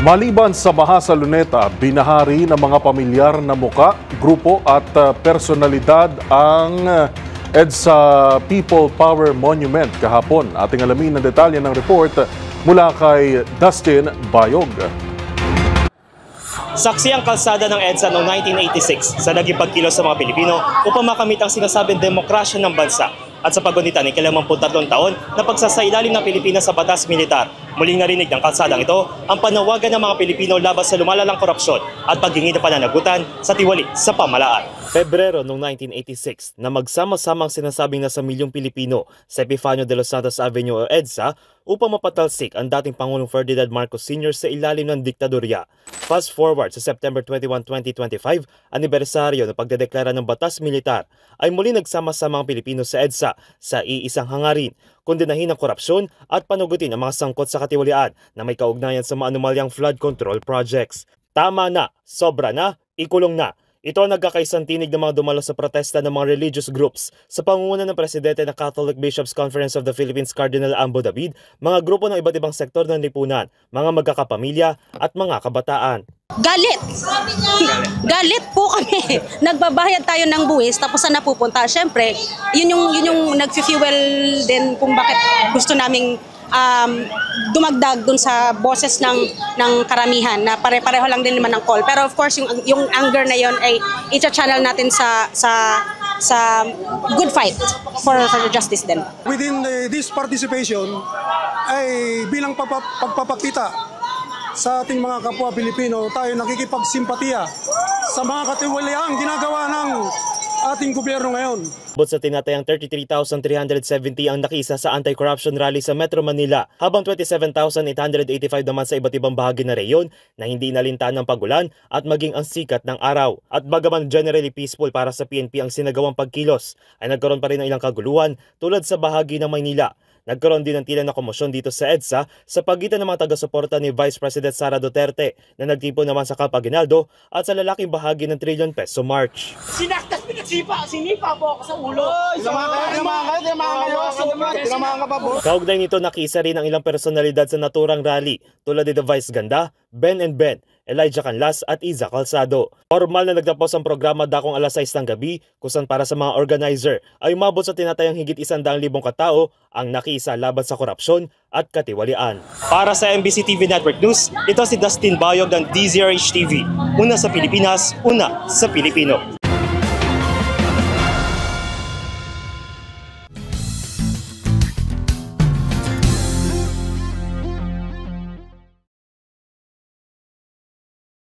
Maliban sa baha sa Luneta, binahari ng mga pamilyar na muka, grupo at personalidad ang EDSA People Power Monument kahapon. Ating alamin ang detalye ng report mula kay Dustin Bayog. Saksi ang kalsada ng EDSA noong 1986 sa naging pagkilos sa mga Pilipino upang makamit ang sinasabing demokrasya ng bansa at sa pagunita ng 23 taon na pagsasailalim ng Pilipinas sa batas militar. Muling narinig ng kalsadang ito ang panawagan ng mga Pilipino laban sa lumalalang korupsyon at paghingi ng pananagutan sa tiwali sa pamahalaan. Pebrero noong 1986 na magsama-samang sinasabing nasa milyong Pilipino sa Epifanio de los Santos Avenue o EDSA upang mapatalsik ang dating Pangulong Ferdinand Marcos Sr. sa ilalim ng diktadorya. Fast forward sa September 21, 2025, anibersaryo ng pagdedeklara ng batas militar, ay muli nagsama-sama ang Pilipino sa EDSA sa iisang hangarin, kondinahin ang korupsyon at panugutin ang mga sangkot sa katiwalian na may kaugnayan sa mga anomalyang flood control projects. Tama na, sobra na, ikulong na. Ito ang nagkakaisang tinig ng mga dumalo sa protesta ng mga religious groups sa pangunguna ng presidente ng Catholic Bishops Conference of the Philippines Cardinal Ambo David, mga grupo ng iba't ibang sektor ng lipunan, mga magkakapamilya at mga kabataan. Galit! Galit po kami. Nagbabayad tayo ng buwis tapos saan napupunta? Siyempre, yun yung nag-fuel din kung bakit gusto naming dumagdag dun sa boses ng karamihan na pare-pareho lang din naman ng call. Pero of course, yung anger na yon ay i-channel natin sa good fight for justice din. Within this participation ay bilang pagpapakita sa ating mga kapwa Pilipino, tayo nakikipagsimpatiya sa mga katiwaliang ginagawa ng ating gobyerno ngayon. Bukod sa tinatayang 33,370 ang nakisa sa anti-corruption rally sa Metro Manila, habang 27,885 naman sa iba't ibang bahagi ng reyon na hindi inalintaan ng pagulan at maging ang sikat ng araw. At bagaman generally peaceful para sa PNP ang sinagawang pagkilos, ay nagkaroon pa rin ng ilang kaguluhan tulad sa bahagi ng Maynila. Nagkaroon din ng tila na komosyon dito sa EDSA sa pagitan ng mga taga-suporta ni Vice President Sara Duterte na nagtipon naman sa Camp Aguinaldo at sa lalaking bahagi ng trillion peso march. Sinaktas, sinipa po ako sa ulo. Kaugnay nito nakisa rin ang ilang personalidad sa naturang rally tulad ni The Vice Ganda, Ben and Ben, Elijah Canlas at Iza Calzado. Formal na nagtapos ang programa dakong alas 6 ng gabi kung saan para sa mga organizer ay umabot sa tinatayang higit 100,000 katao ang nakisa laban sa korupsyon at katiwalian. Para sa MBC TV Network News, ito si Dustin Bayog ng DZRH TV. Una sa Pilipinas, una sa Pilipino.